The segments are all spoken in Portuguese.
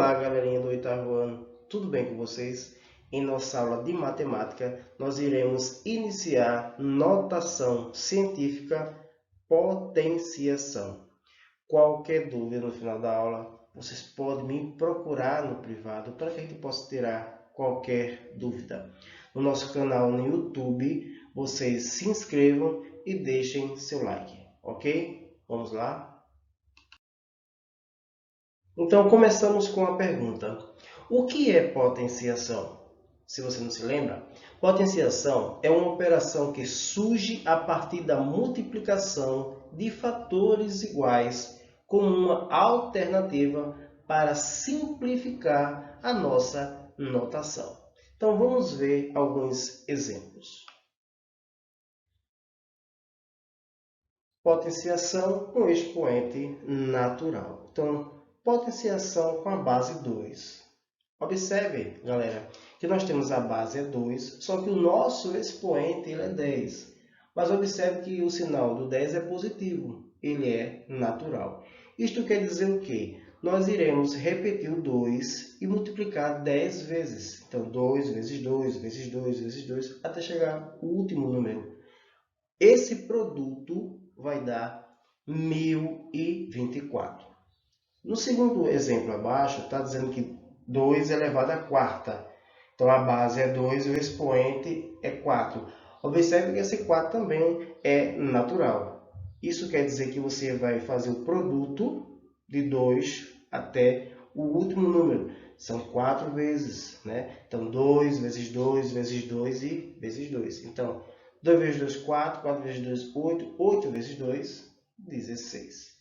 Olá, galerinha do oitavo ano, tudo bem com vocês? Em nossa aula de matemática, nós iremos iniciar notação científica, potenciação. Qualquer dúvida no final da aula, vocês podem me procurar no privado para que a gente possa tirar qualquer dúvida. No nosso canal no YouTube, vocês se inscrevam e deixem seu like, ok? Vamos lá? Então, começamos com a pergunta: o que é potenciação? Se você não se lembra, potenciação é uma operação que surge a partir da multiplicação de fatores iguais como uma alternativa para simplificar a nossa notação. Então, vamos ver alguns exemplos. Potenciação com expoente natural. Então, potenciação com a base 2. Observe, galera, que nós temos a base é 2, só que o nosso expoente ele é 10. Mas observe que o sinal do 10 é positivo, ele é natural. Isto quer dizer o quê? Nós iremos repetir o 2 e multiplicar 10 vezes. Então, 2 vezes 2, vezes 2, vezes 2, até chegar ao último número. Esse produto vai dar 1024. No segundo exemplo abaixo, está dizendo que 2 elevado à quarta. Então, a base é 2 e o expoente é 4. Observe que esse 4 também é natural. Isso quer dizer que você vai fazer o produto de 2 até o último número. São 4 vezes, né? Então, 2 vezes 2 vezes 2 e vezes 2. Então, 2 vezes 2, 4. 4 vezes 2, 8. 8 vezes 2, 16.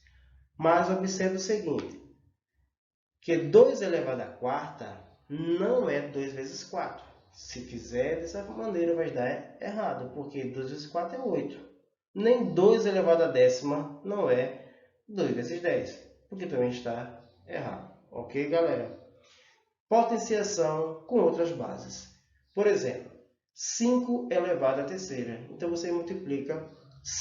Mas observe o seguinte, que 2 elevado à quarta não é 2 vezes 4. Se fizer dessa maneira, vai dar errado, porque 2 vezes 4 é 8. Nem 2 elevado à décima não é 2 vezes 10, porque também está errado. Ok, galera? Potenciação com outras bases. Por exemplo, 5 elevado à terceira. Então, você multiplica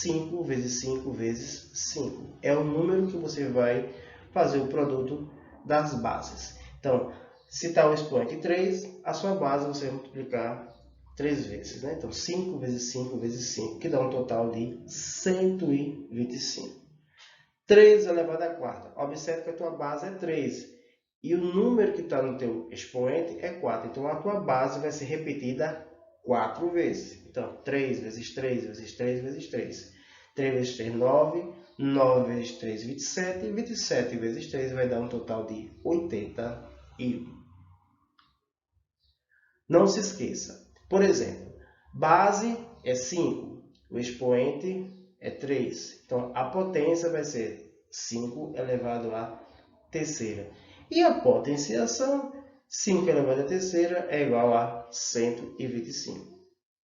5 vezes 5 vezes 5. É o número que você vai fazer o produto das bases. Então, se está o expoente 3, a sua base você vai multiplicar 3 vezes. Né? Então, 5 vezes 5 vezes 5, que dá um total de 125. 3 elevado à quarta. Observe que a tua base é 3. E o número que está no teu expoente é 4. Então, a tua base vai ser repetida 4 vezes. Então, 3 vezes 3 vezes 3 vezes 3. 3 vezes 3, 9. 9 vezes 3, 27. 27 vezes 3 vai dar um total de 81. Não se esqueça. Por exemplo, base é 5. O expoente é 3. Então, a potência vai ser 5 elevado à terceira. E a potenciação, 5 elevado à terceira é igual a 125.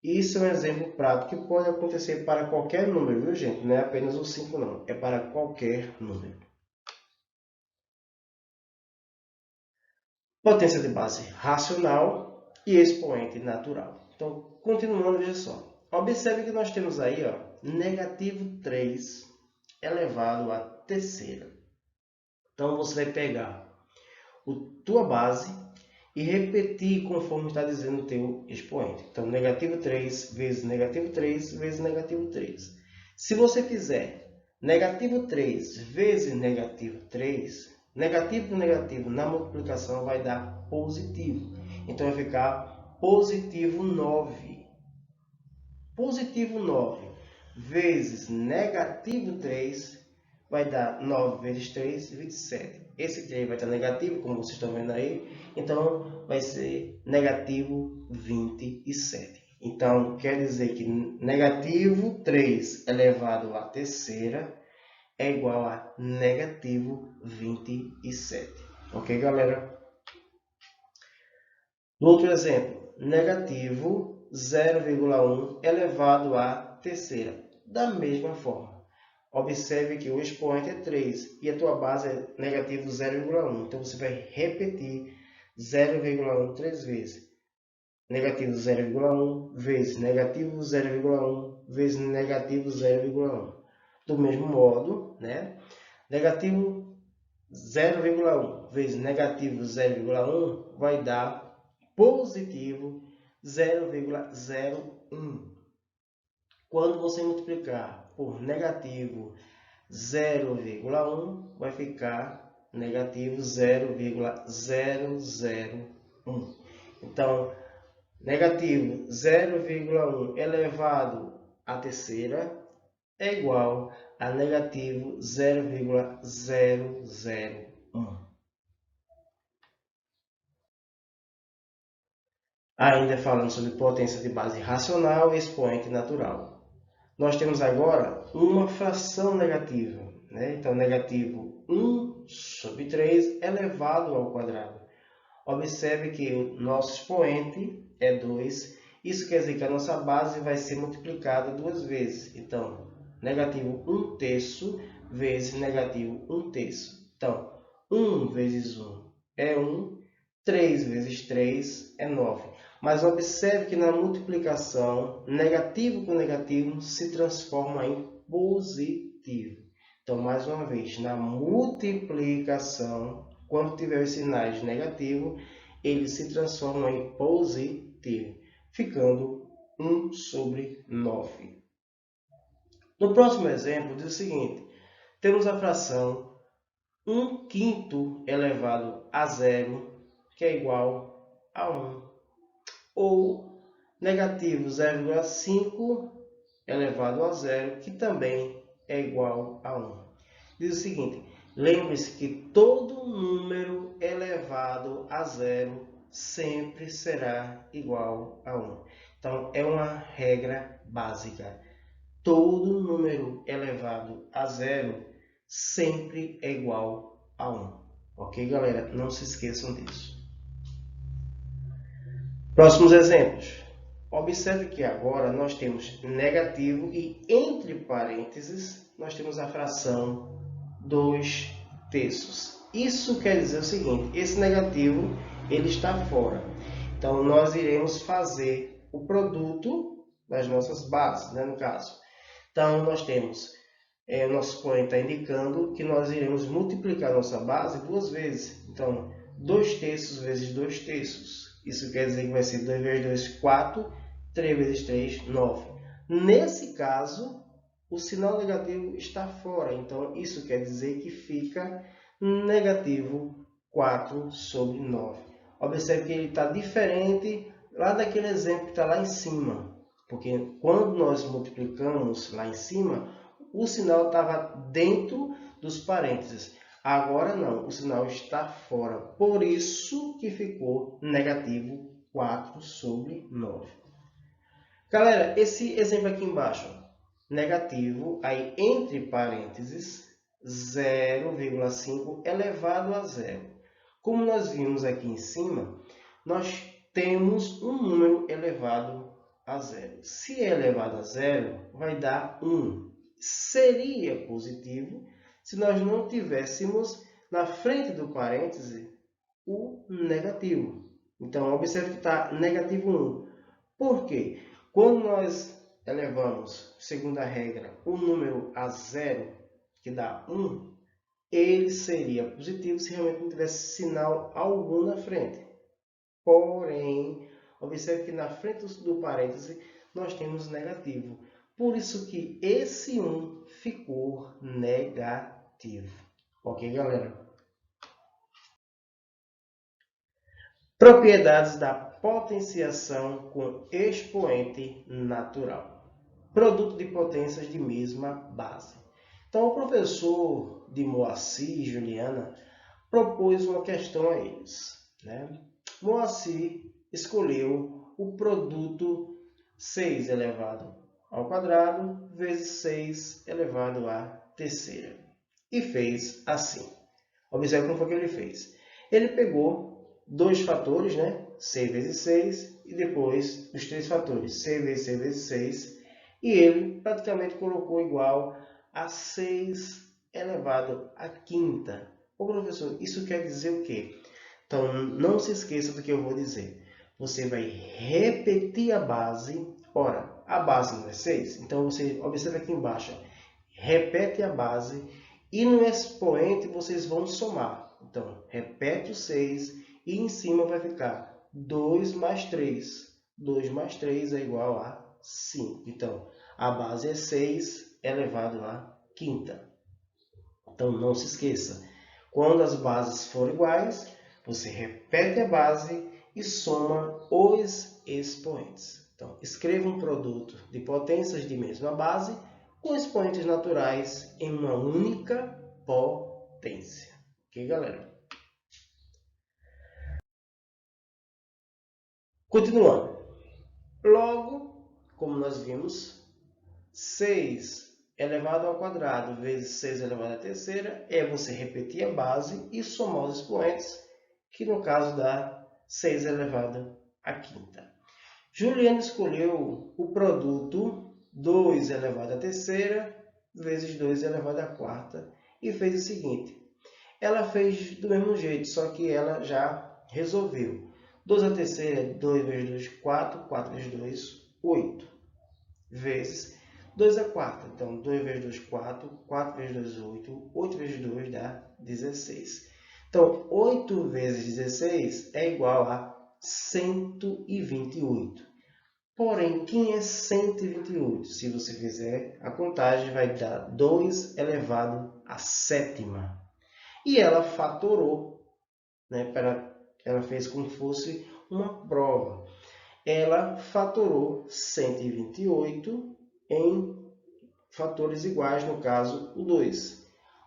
Isso é um exemplo prático que pode acontecer para qualquer número, viu, gente? Não é apenas o 5, não. É para qualquer número. Potência de base racional e expoente natural. Então, continuando, veja só. Observe que nós temos aí, ó, negativo 3 elevado à terceira. Então, você vai pegar a tua base e repetir conforme está dizendo o teu expoente. Então, negativo 3 vezes negativo 3 vezes negativo 3. Se você fizer negativo 3 vezes negativo 3, negativo com negativo na multiplicação vai dar positivo. Então, vai ficar positivo 9. Positivo 9 vezes negativo 3 vai dar 9 vezes 3, 27. Esse 3 vai estar negativo, como vocês estão vendo aí. Então, vai ser negativo 27. Então, quer dizer que negativo 3 elevado à terceira é igual a negativo 27. Ok, galera? No outro exemplo, negativo 0,1 elevado à terceira. Da mesma forma. Observe que o expoente é 3 e a tua base é negativo 0,1. Então, você vai repetir 0,1 3 vezes. Negativo 0,1 vezes negativo 0,1 vezes negativo 0,1. Do mesmo modo, né? Negativo 0,1 vezes negativo 0,1 vai dar positivo 0,01. Quando você multiplicar por negativo 0,1, vai ficar negativo 0,001. Então, negativo 0,1 elevado à terceira é igual a negativo 0,001. Ainda falando sobre potência de base racional e expoente natural. Nós temos agora uma fração negativa, né? Então, negativo 1 sobre 3 elevado ao quadrado. Observe que o nosso expoente é 2. Isso quer dizer que a nossa base vai ser multiplicada duas vezes. Então, negativo 1 terço vezes negativo 1 terço. Então, 1 vezes 1 é 1. 3 vezes 3 é 9. Mas observe que na multiplicação, negativo com negativo se transforma em positivo. Então, mais uma vez, na multiplicação, quando tiver os sinais negativos, eles se transformam em positivo, ficando 1 sobre 9. No próximo exemplo, diz o seguinte: temos a fração 1 quinto elevado a 0, que é igual a 1. Ou negativo 0,5 elevado a 0, que também é igual a 1. Diz o seguinte: lembre-se que todo número elevado a 0 sempre será igual a 1. Então, é uma regra básica. Todo número elevado a 0 sempre é igual a 1. Ok, galera? Não se esqueçam disso. Próximos exemplos. Observe que agora nós temos negativo e entre parênteses nós temos a fração 2 terços. Isso quer dizer o seguinte: esse negativo ele está fora. Então, nós iremos fazer o produto das nossas bases, né, no caso. Então, nós temos, o nosso expoente está indicando que nós iremos multiplicar a nossa base duas vezes. Então, 2 terços vezes 2 terços. Isso quer dizer que vai ser 2 vezes 2, 4. 3 vezes 3, 9. Nesse caso, o sinal negativo está fora. Então, isso quer dizer que fica negativo 4 sobre 9. Observe que ele está diferente lá daquele exemplo que está lá em cima. Porque quando nós multiplicamos lá em cima, o sinal estava dentro dos parênteses. Agora não, o sinal está fora. Por isso que ficou negativo 4 sobre 9. Galera, esse exemplo aqui embaixo, negativo, aí entre parênteses, 0,5 elevado a 0. Como nós vimos aqui em cima, nós temos um número elevado a 0. Se é elevado a 0, vai dar 1. Seria positivo se nós não tivéssemos na frente do parêntese o negativo. Então, observe que está negativo 1. Por quê? Quando nós elevamos, segundo a regra, o número a 0, que dá 1, ele seria positivo se realmente não tivesse sinal algum na frente. Porém, observe que na frente do parêntese nós temos negativo. Por isso que esse 1 ficou negativo. Ok, galera? Propriedades da potenciação com expoente natural. Produto de potências de mesma base. Então, o professor de Moacir e Juliana propôs uma questão a eles, né? Moacir escolheu o produto 6 elevado ao quadrado vezes 6 elevado à terceira. E fez assim. Observe como foi que ele fez. Ele pegou dois fatores, né? 6 vezes 6, e depois os três fatores, 6 vezes 6 vezes 6, e ele praticamente colocou igual a 6 elevado à quinta. Ô professor, isso quer dizer o quê? Então, não se esqueça do que eu vou dizer. Você vai repetir a base. Ora, a base não é 6? Então, você observa aqui embaixo. Repete a base E no expoente vocês vão somar. Então, repete o 6 e em cima vai ficar 2 mais 3. 2 mais 3 é igual a 5. Então, a base é 6 elevado à quinta. Então, não se esqueça. Quando as bases forem iguais, você repete a base e soma os expoentes. Então, escreva um produto de potências de mesma base com expoentes naturais em uma única potência. Ok, galera? Continuando. Logo, como nós vimos, 6 elevado ao quadrado vezes 6 elevado à terceira é você repetir a base e somar os expoentes, que no caso dá 6 elevado à quinta. Juliana escolheu o produto 2 elevado à terceira vezes 2 elevado à quarta e fez o seguinte. Ela fez do mesmo jeito, só que ela já resolveu. 2 à terceira é 2 vezes 2, 4. 4 vezes 2, 8. Vezes 2 à quarta. Então, 2 vezes 2, 4. 4 vezes 2, 8. 8 vezes 2 dá 16. Então, 8 vezes 16 é igual a 128. Porém, quem é 128? Se você fizer a contagem, vai dar 2 elevado à sétima. E ela fatorou, né? Ela fez como se fosse uma prova. Ela fatorou 128 em fatores iguais, no caso, o 2.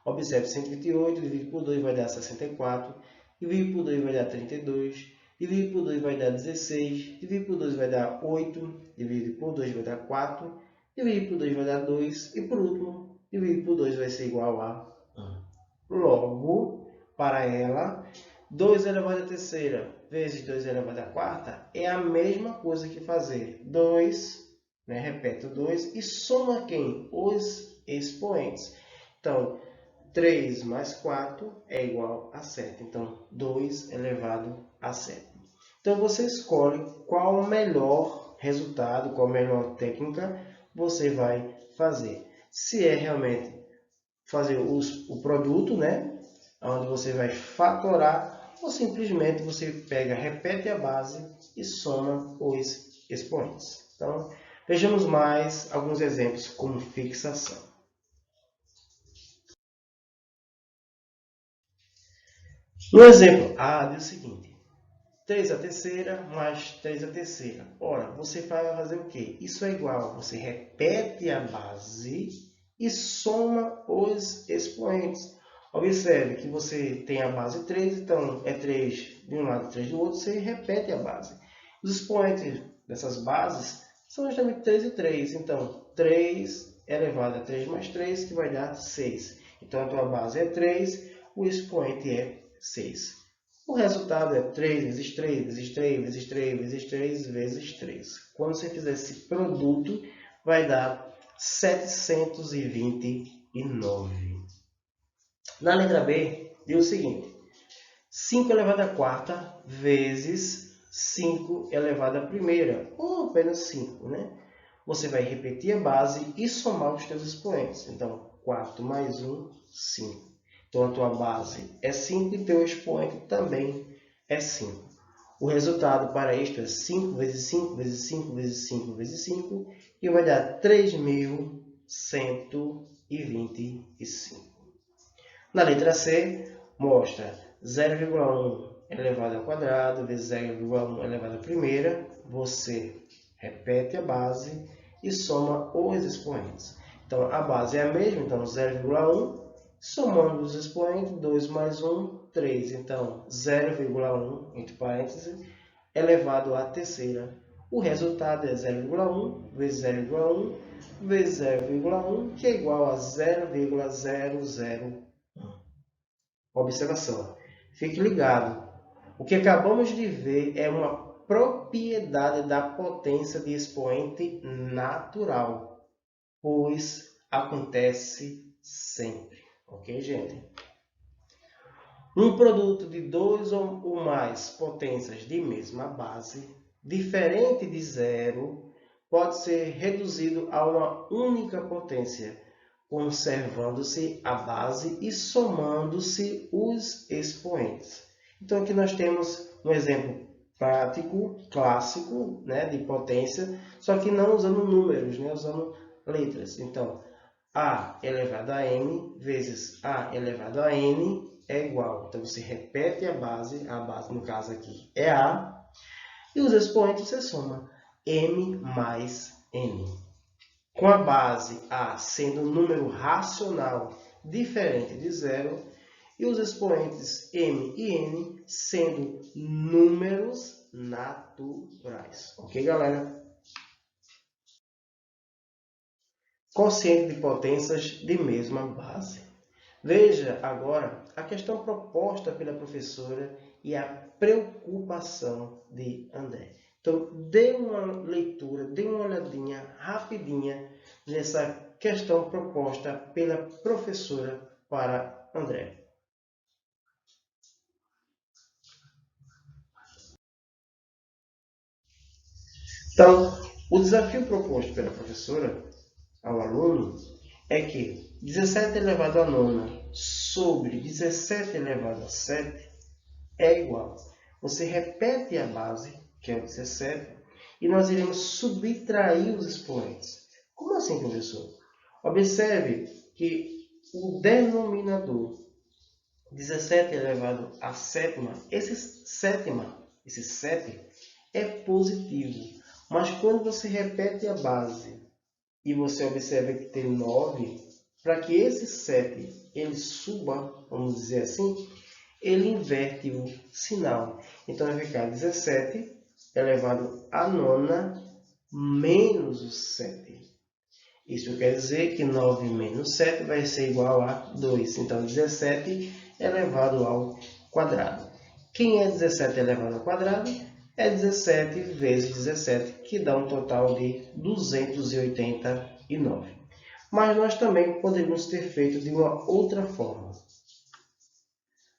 Observe, 128 dividido por 2 vai dar 64, dividido por 2 vai dar 32, dividido por 2 vai dar 16, dividido por 2 vai dar 8, dividido por 2 vai dar 4, dividido por 2 vai dar 2, e por último, dividido por 2 vai ser igual a 1. Logo, para ela, 2 elevado à terceira vezes 2 elevado à quarta é a mesma coisa que fazer 2, né? Repete o 2 e soma quem? Os expoentes. Então, 3 mais 4 é igual a 7. Então, 2 elevado a 7. Então, você escolhe qual o melhor resultado, qual a melhor técnica você vai fazer. Se é realmente fazer o produto, né? Onde você vai fatorar, ou simplesmente você pega, repete a base e soma os expoentes. Então, vejamos mais alguns exemplos como fixação. No exemplo A, diz o seguinte: 3 à terceira mais 3 à terceira. Ora, você vai fazer o quê? Isso é igual, você repete a base e soma os expoentes. Observe que você tem a base 3, então é 3 de um lado e 3 do outro, você repete a base. Os expoentes dessas bases são justamente 3 e 3. Então, 3 elevado a 3 mais 3, que vai dar 6. Então, a tua base é 3, o expoente é 6. O resultado é 3 vezes 3, vezes 3, vezes 3, vezes 3, vezes 3. Quando você fizer esse produto, vai dar 729. Na letra B, diz o seguinte: 5 elevado à quarta vezes 5 elevado à primeira, ou apenas 5, né? Você vai repetir a base e somar os teus expoentes. Então, 4 mais 1, 5. Então, a tua base é 5 e teu expoente também é 5. O resultado para isto é 5 vezes 5 vezes 5 vezes 5 vezes 5, que vai dar 3.125. Na letra C, mostra 0,1 elevado ao quadrado vezes 0,1 elevado à primeira. Você repete a base e soma os expoentes. Então, a base é a mesma, então 0,1. Somando os expoentes, 2 mais 1, 3. Então, 0,1, entre parênteses, elevado à terceira. O resultado é 0,1 vezes 0,1 vezes 0,1, que é igual a 0,001. Observação. Fique ligado. O que acabamos de ver é uma propriedade da potência de expoente natural, pois acontece sempre. Ok, gente? Um produto de 2 ou mais potências de mesma base, diferente de zero, pode ser reduzido a uma única potência, conservando-se a base e somando-se os expoentes. Então, aqui nós temos um exemplo prático, clássico, né, de potência, só que não usando números, né, usando letras. Então, a elevado a n vezes a elevado a n é igual. Então, você repete a base no caso aqui é a, e os expoentes você soma m mais n. Com a base a sendo um número racional diferente de zero, e os expoentes m e n sendo números naturais. Ok, galera? Quociente de potências de mesma base. Veja agora a questão proposta pela professora e a preocupação de André. Então, dê uma leitura, dê uma olhadinha rapidinha nessa questão proposta pela professora para André. Então, o desafio proposto pela professora ao aluno é que 17 elevado a nona sobre 17 elevado a 7 é igual. Você repete a base, que é o 17, e nós iremos subtrair os expoentes. Como assim, professor? Observe que o denominador 17 elevado a sétima, esse 7 é positivo. Mas quando você repete a base e você observa que tem 9, para que esse 7 ele suba, vamos dizer assim, ele inverte o sinal. Então, vai ficar 17 elevado a nona menos o 7. Isso quer dizer que 9 menos 7 vai ser igual a 2. Então, 17 elevado ao quadrado. Quem é 17 elevado ao quadrado? É 17 vezes 17, que dá um total de 289. Mas nós também poderíamos ter feito de uma outra forma.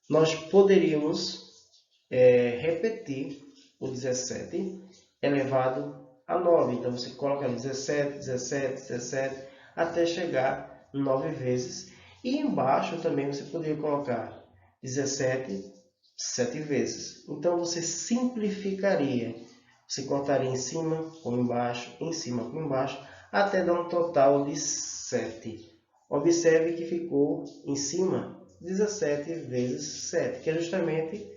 Nós poderíamos repetir o 17 elevado a 9. Então, você coloca 17, 17, 17, até chegar 9 vezes. E embaixo também você poderia colocar 17, 7 vezes. Então, você simplificaria. Você contaria em cima com embaixo, em cima com embaixo, até dar um total de 7. Observe que ficou em cima 17 vezes 7, que é justamente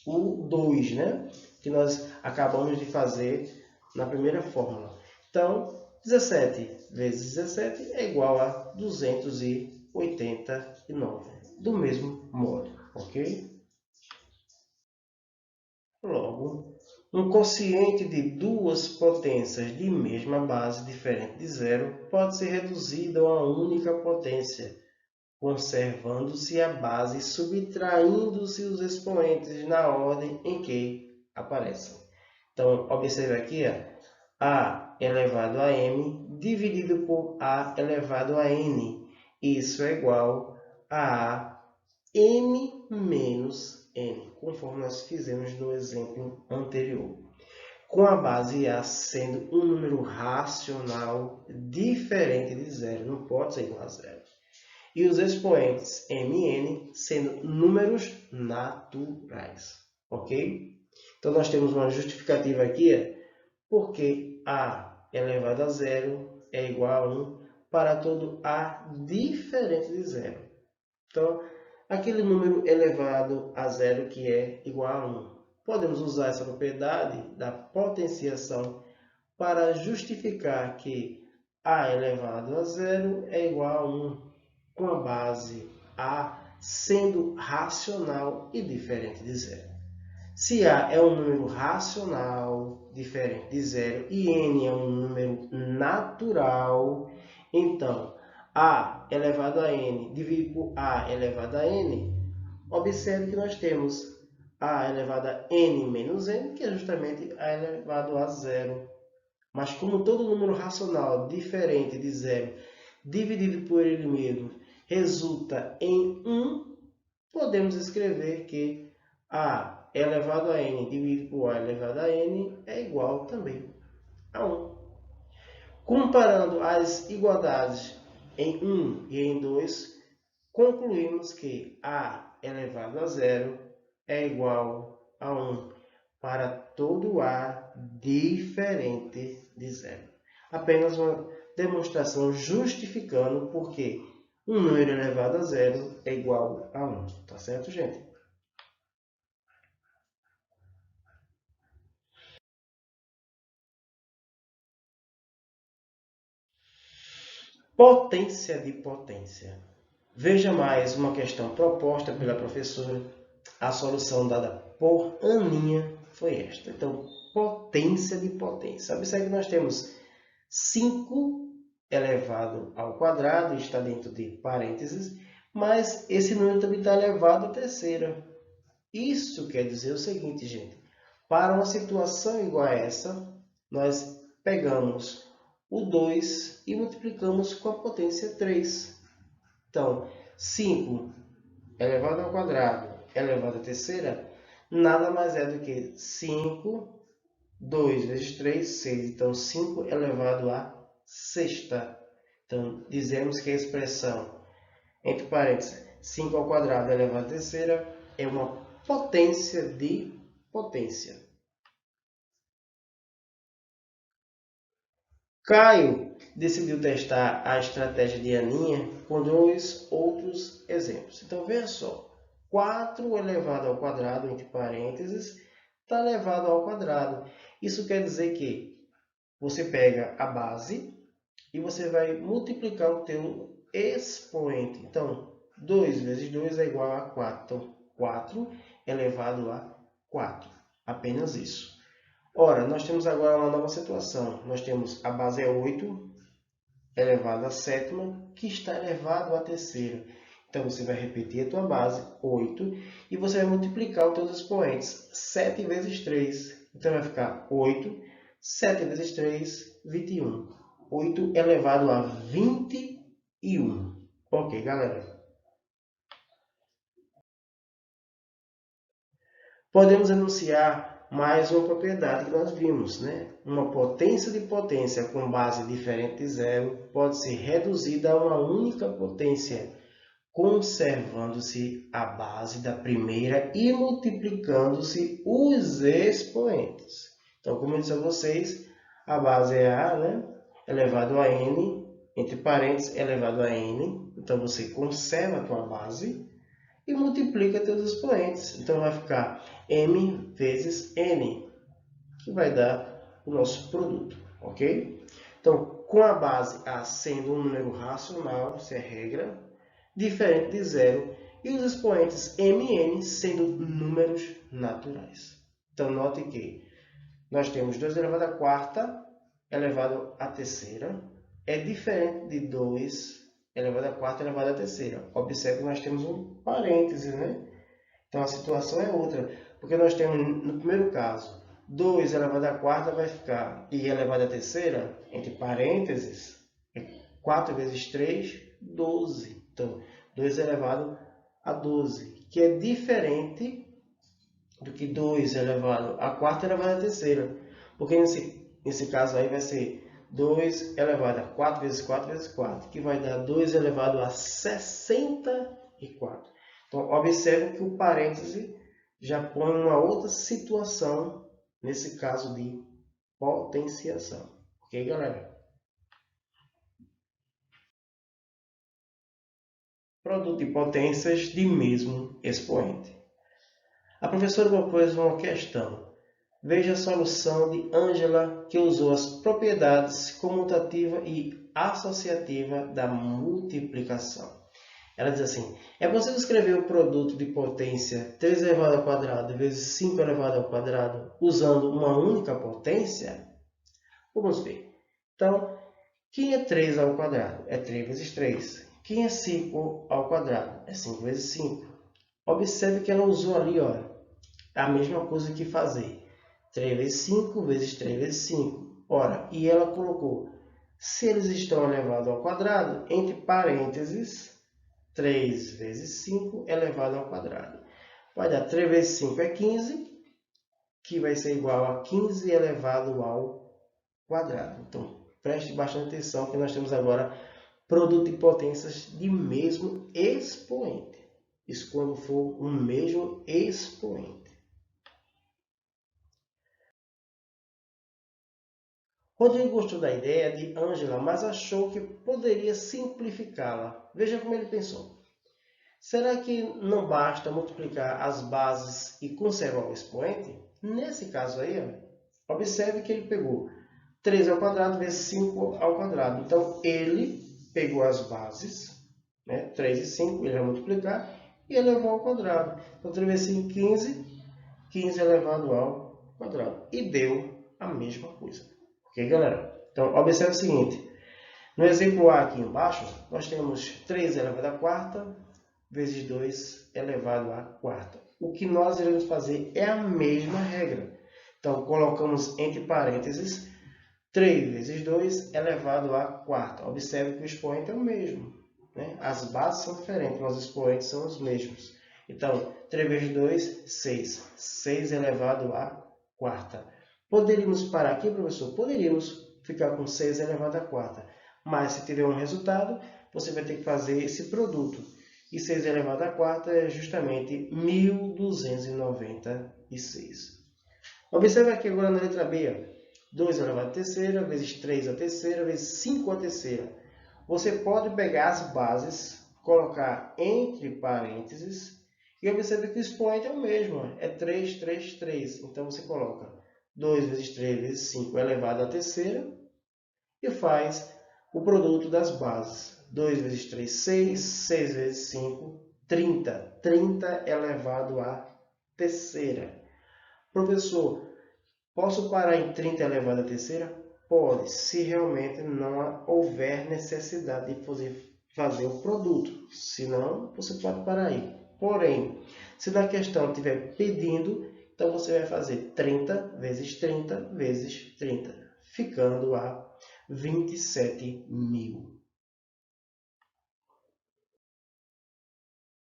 o 2, né? Que nós acabamos de fazer na primeira fórmula. Então, 17 vezes 17 é igual a 289, do mesmo modo, ok? Logo, um quociente de duas potências de mesma base diferente de zero pode ser reduzido a uma única potência, conservando-se a base e subtraindo-se os expoentes na ordem em que aparecem. Então, observe aqui, a elevado a m dividido por a elevado a n. Isso é igual a m menos n, conforme nós fizemos no exemplo anterior. Com a base a sendo um número racional diferente de zero, não pode ser igual a zero. E os expoentes m e n sendo números naturais, ok? Então, nós temos uma justificativa aqui, porque a elevado a zero é igual a 1 para todo a diferente de zero. Então, aquele número elevado a zero que é igual a 1. Podemos usar essa propriedade da potenciação para justificar que a elevado a zero é igual a 1, com a base a sendo racional e diferente de zero. Se a é um número racional diferente de zero e n é um número natural, então a elevado a n dividido por a elevado a n, observe que nós temos a elevado a n menos n, que é justamente a elevado a zero. Mas como todo número racional diferente de zero dividido por ele mesmo resulta em 1, podemos escrever que a elevado a n dividido por a elevado a n é igual também a 1. Comparando as igualdades em 1 e em 2, concluímos que a elevado a zero é igual a 1 para todo a diferente de zero. Apenas uma demonstração justificando porque um número elevado a zero é igual a 1. Tá certo, gente? Potência de potência. Veja mais uma questão proposta pela professora. A solução dada por Aninha foi esta. Então, potência de potência. Observe que nós temos 5 elevado ao quadrado, está dentro de parênteses, mas esse número também está elevado à terceira. Isso quer dizer o seguinte, gente. Para uma situação igual a essa, nós pegamos o 2 e multiplicamos com a potência 3. Então, 5 elevado ao quadrado elevado à terceira, nada mais é do que 5, 2 vezes 3, 6. Então, 5 elevado à sexta. Então, dizemos que a expressão, entre parênteses, 5 ao quadrado elevado à terceira, é uma potência de potência. Caio decidiu testar a estratégia de Aninha com 2 outros exemplos. Então, veja só. 4 elevado ao quadrado, entre parênteses, está elevado ao quadrado. Isso quer dizer que você pega a base e você vai multiplicar o teu expoente. Então, 2 vezes 2 é igual a 4. Então, 4 elevado a 4. Apenas isso. Ora, nós temos agora uma nova situação. Nós temos a base é 8 elevado à sétima, que está elevado à terceira. Então, você vai repetir a tua base, 8, e você vai multiplicar os teus expoentes. 7 vezes 3. Então, vai ficar 8. 7 vezes 3, 21. 8 elevado a 21. Ok, galera? Podemos enunciar mais uma propriedade que nós vimos, né? Uma potência de potência com base diferente de zero pode ser reduzida a uma única potência, conservando-se a base da primeira e multiplicando-se os expoentes. Então, como eu disse a vocês, a base é A, né? Elevado a N, entre parênteses, elevado a N. Então, você conserva a tua base e multiplica teus expoentes. Então, vai ficar M vezes N, que vai dar o nosso produto, ok? Então, com a base A sendo um número racional, isso é regra, diferente de zero, e os expoentes m e n sendo números naturais. Então, note que nós temos 2 elevado à quarta elevado à terceira, é diferente de 2 elevado à quarta elevado à terceira. Observe que nós temos um parêntese, né? Então, a situação é outra, porque nós temos, no primeiro caso, 2 elevado à quarta vai ficar i elevado à terceira, entre parênteses, 4 vezes 3, 12. Então, 2 elevado a 12, que é diferente do que 2 elevado a quarta elevado à terceira. Porque nesse caso aí vai ser 2 elevado a 4 vezes 4 vezes 4, que vai dar 2 elevado a 64. Então, observe que o parêntese já põe uma outra situação nesse caso de potenciação. Ok, galera? Produto de potências de mesmo expoente. A professora propôs uma questão. Veja a solução de Ângela, que usou as propriedades comutativa e associativa da multiplicação. Ela diz assim, é possível escrever o produto de potência 3 elevado ao quadrado vezes 5 elevado ao quadrado usando uma única potência? Vamos ver. Então, quem é 3 ao quadrado? É 3 vezes 3. Quem é 5 ao quadrado? É 5 vezes 5. Observe que ela usou ali, ó, a mesma coisa que fazer 3 vezes 5 vezes 3 vezes 5. Ora, e ela colocou, se eles estão elevados ao quadrado, entre parênteses, 3 vezes 5 elevado ao quadrado. Vai dar 3 vezes 5 é 15, que vai ser igual a 15 elevado ao quadrado. Então, preste bastante atenção que nós temos agora produto de potências de mesmo expoente. Isso quando for um mesmo expoente. Rodrigo gostou da ideia de Ângela, mas achou que poderia simplificá-la. Veja como ele pensou. Será que não basta multiplicar as bases e conservar o expoente? Nesse caso aí, observe que ele pegou 3 ao quadrado vezes 5 ao quadrado. Então, ele pegou as bases, 3 e 5, ele vai multiplicar, e elevou ao quadrado. Então, 3 vezes 5, 15, 15 elevado ao quadrado. E deu a mesma coisa. Ok, galera? Então, observe o seguinte. No exemplo A aqui embaixo, nós temos 3 elevado à quarta vezes 2 elevado à quarta. O que nós iremos fazer é a mesma regra. Então, colocamos entre parênteses 3 vezes 2 elevado à quarta. Observe que o expoente é o mesmo. As bases são diferentes, mas os expoentes são os mesmos. Então, 3 vezes 2, 6. 6 elevado à quarta. Poderíamos parar aqui, professor? Poderíamos ficar com 6 elevado à quarta. Mas, se tiver um resultado, você vai ter que fazer esse produto. E 6 elevado à quarta é justamente 1296. Observe aqui agora na letra B. 2 elevado à terceira, vezes 3 à terceira, vezes 5 à terceira. Você pode pegar as bases, colocar entre parênteses, e observe que o expoente é o mesmo, é 3, 3, 3. Então, você coloca 2 vezes 3 vezes 5 elevado à terceira, e faz o produto das bases. 2 vezes 3, 6, 6 vezes 5, 30. 30 elevado à terceira. Professor, posso parar em 30 elevado à terceira? Pode, se realmente não houver necessidade de fazer o produto. Senão, você pode parar aí. Porém, se na questão estiver pedindo, então você vai fazer 30 vezes 30 vezes 30, ficando a 27.000.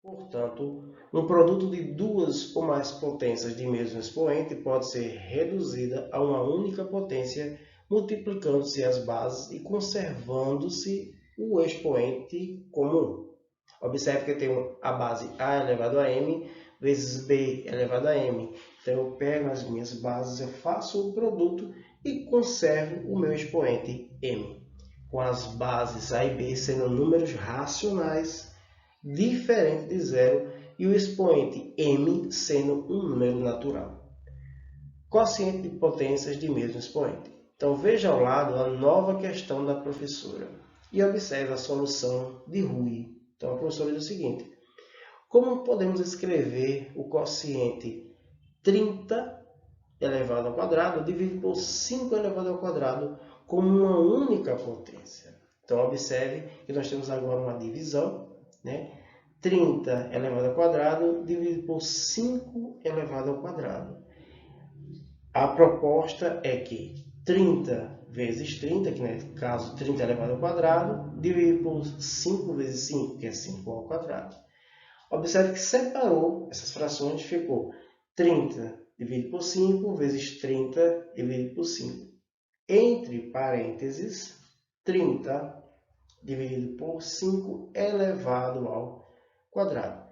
Portanto, um produto de duas ou mais potências de mesmo expoente pode ser reduzida a uma única potência, multiplicando-se as bases e conservando-se o expoente comum. Observe que eu tenho a base A elevado a M vezes B elevado a M. Então, eu pego as minhas bases, eu faço o produto e conservo o meu expoente M, com as bases A e B sendo números racionais diferente de zero e o expoente m sendo um número natural. Quociente de potências de mesmo expoente. Então, veja ao lado a nova questão da professora e observe a solução de Rui. Então, a professora diz o seguinte: como podemos escrever o quociente 30 elevado ao quadrado dividido por 5 elevado ao quadrado como uma única potência? Então, observe que nós temos agora uma divisão, 30 elevado ao quadrado dividido por 5 elevado ao quadrado. A proposta é que 30 vezes 30, que no caso 30 elevado ao quadrado, dividido por 5 vezes 5, que é 5 ao quadrado. Observe que separou essas frações, ficou 30 dividido por 5 vezes 30 dividido por 5. Entre parênteses, 30 dividido por 5 elevado ao quadrado.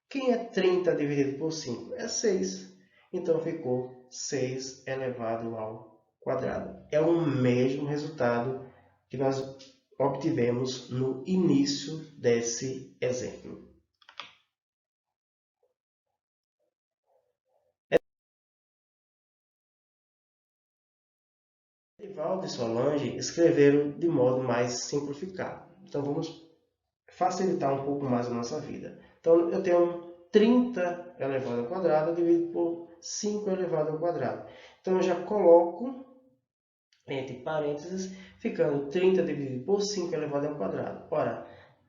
Quem é 30 dividido por 5? É 6. Então, ficou 6 elevado ao quadrado. É o mesmo resultado que nós obtivemos no início desse exemplo. Edivaldo e Solange escreveram de modo mais simplificado. Então, vamos facilitar um pouco mais a nossa vida. Então, eu tenho 30 elevado ao quadrado dividido por 5 elevado ao quadrado. Então, eu já coloco entre parênteses, ficando 30 dividido por 5 elevado ao quadrado. Ora,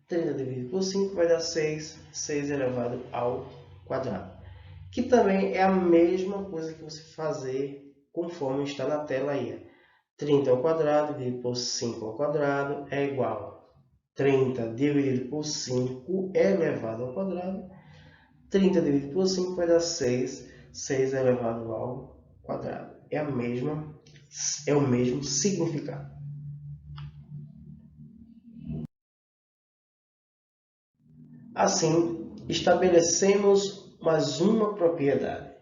30 dividido por 5 vai dar 6, 6 elevado ao quadrado. Que também é a mesma coisa que você fazer conforme está na tela aí. 30 ao quadrado dividido por 5 ao quadrado é igual a 30 dividido por 5 elevado ao quadrado. 30 dividido por 5 vai dar 6, 6 elevado ao quadrado. É o mesmo significado. Assim, estabelecemos mais uma propriedade.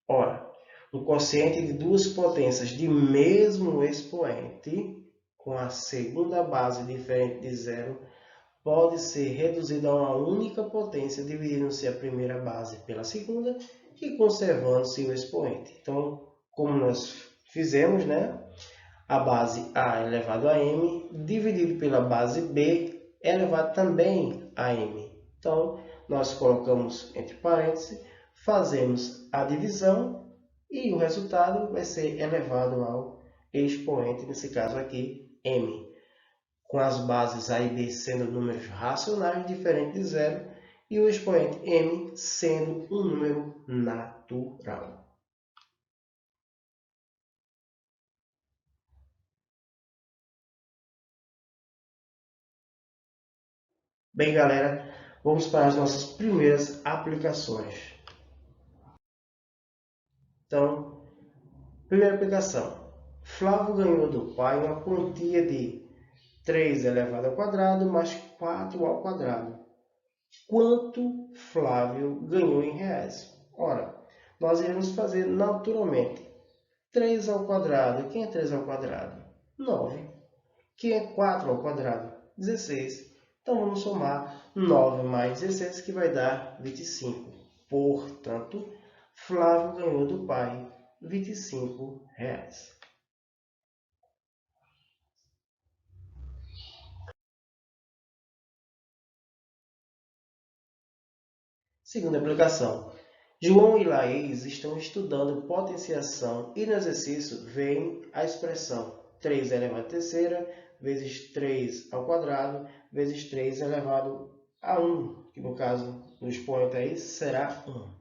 Ora, um quociente de duas potências de mesmo expoente, com a segunda base diferente de zero, pode ser reduzido a uma única potência, dividindo-se a primeira base pela segunda e conservando-se o expoente. Então, como nós fizemos, né? A base a elevado a m, dividido pela base b, elevado também a m. Então, nós colocamos entre parênteses, fazemos a divisão e o resultado vai ser elevado ao expoente, nesse caso aqui, m, com as bases a e b sendo números racionais diferentes de zero e o expoente m sendo um número natural. Bem, galera, vamos para as nossas primeiras aplicações. Então, primeira aplicação. Flávio ganhou do pai uma quantia de 3 elevado ao quadrado mais 4 ao quadrado. Quanto Flávio ganhou em reais? Ora, nós iremos fazer naturalmente. 3 ao quadrado. Quem é 3 ao quadrado? 9. Quem é 4 ao quadrado? 16. Então, vamos somar 9 mais 16, que vai dar 25. Portanto, Flávio ganhou do pai R$ 25. Segunda aplicação. João e Laís estão estudando potenciação e no exercício vem a expressão 3 elevado à terceira vezes 3 ao quadrado vezes 3 elevado a 1, que no caso do expoente aí será 1.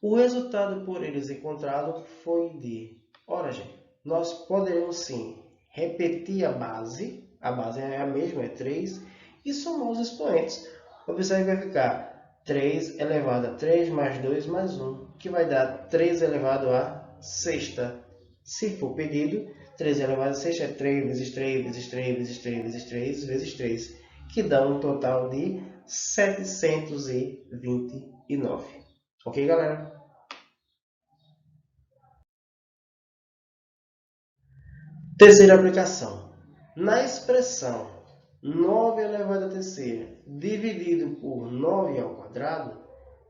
O resultado por eles encontrado foi de... Ora, gente, nós poderemos sim repetir a base é a mesma, é 3, e somar os expoentes. Observe que vai ficar 3 elevado a 3 mais 2 mais 1, que vai dar 3 elevado a sexta. Se for pedido, 3 elevado a sexta é 3 vezes 3 vezes 3 vezes 3 vezes 3 vezes 3, que dá um total de 729. Ok, galera? Terceira aplicação. Na expressão 9 elevado à terceira dividido por 9 ao quadrado,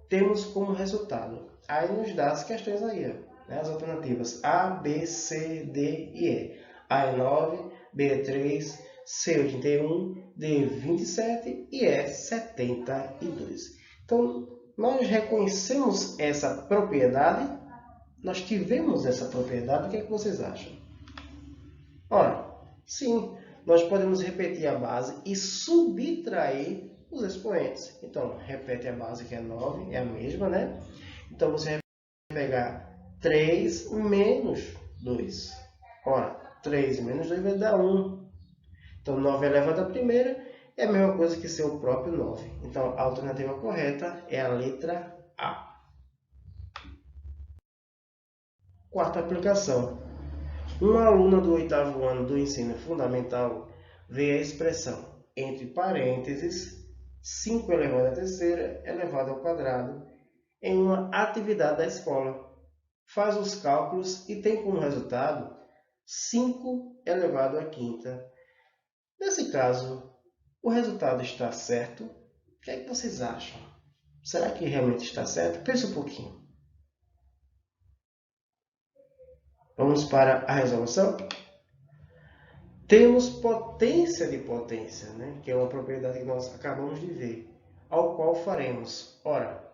temos como resultado, aí nos dá as questões aí, né? As alternativas A, B, C, D e E. A é 9, B é 3, C é 81, D é 27 e E 72. Então, nós reconhecemos essa propriedade, nós tivemos essa propriedade, o que é que vocês acham? Ora, sim, nós podemos repetir a base e subtrair os expoentes. Então, repete a base que é 9, é a mesma, né? Então, você vai pegar 3 menos 2. Ora, 3 menos 2 vai dar 1. Então, 9 elevado à primeira é a mesma coisa que ser o próprio 9. Então, a alternativa correta é a letra A. Quarta aplicação. Uma aluna do 8º ano do ensino fundamental vê a expressão, entre parênteses, 5 elevado à terceira elevado ao quadrado, em uma atividade da escola. Faz os cálculos e tem como resultado 5 elevado à quinta. Nesse caso, o resultado está certo? O que é que vocês acham? Será que realmente está certo? Pense um pouquinho. Vamos para a resolução? Temos potência de potência, né? Que é uma propriedade que nós acabamos de ver, ao qual faremos, ora,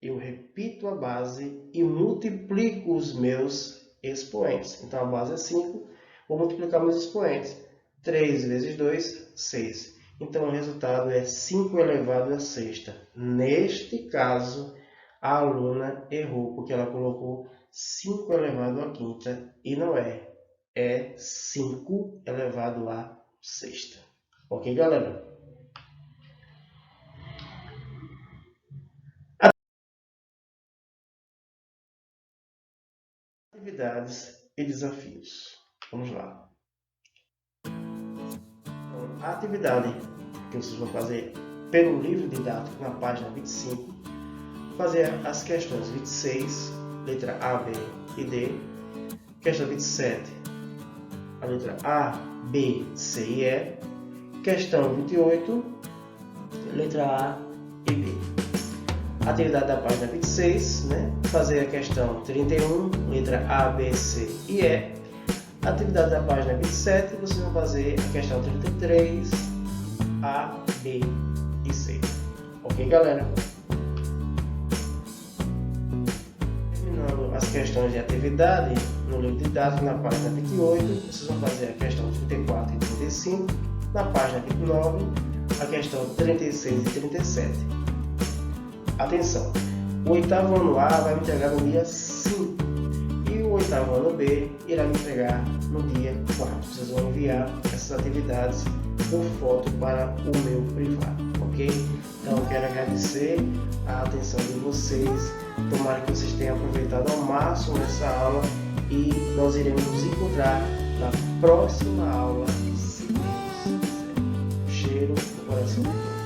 eu repito a base e multiplico os meus expoentes. Então, a base é 5, vou multiplicar meus expoentes. 3 vezes 2, 6. Então, o resultado é 5 elevado à sexta. Neste caso, a aluna errou, porque ela colocou 5 elevado à quinta, e não é. É 5 elevado à sexta. Ok, galera? Atividades e desafios. Vamos lá. Então, a atividade que vocês vão fazer pelo livro didático, na página 25, fazer as questões 26, letra A, B e D, questão 27, a letra A, B, C e E, questão 28, letra A e B. Atividade da página 26, fazer a questão 31, letra A, B, C e E. Atividade da página 27, vocês vão fazer a questão 33, A, B e C. Ok, galera? Terminando as questões de atividade, no livro didático, na página 28, vocês vão fazer a questão 34 e 35, na página 29, a questão 36 e 37. Atenção! O oitavo ano A vai me entregar no dia 5 e o oitavo ano B irá me entregar no dia 4. Vocês vão enviar essas atividades por foto para o meu privado, ok? Então eu quero agradecer a atenção de vocês. Tomara que vocês tenham aproveitado ao máximo essa aula e nós iremos nos encontrar na próxima aula. Se Deus quiser. Cheiro no coração de todos.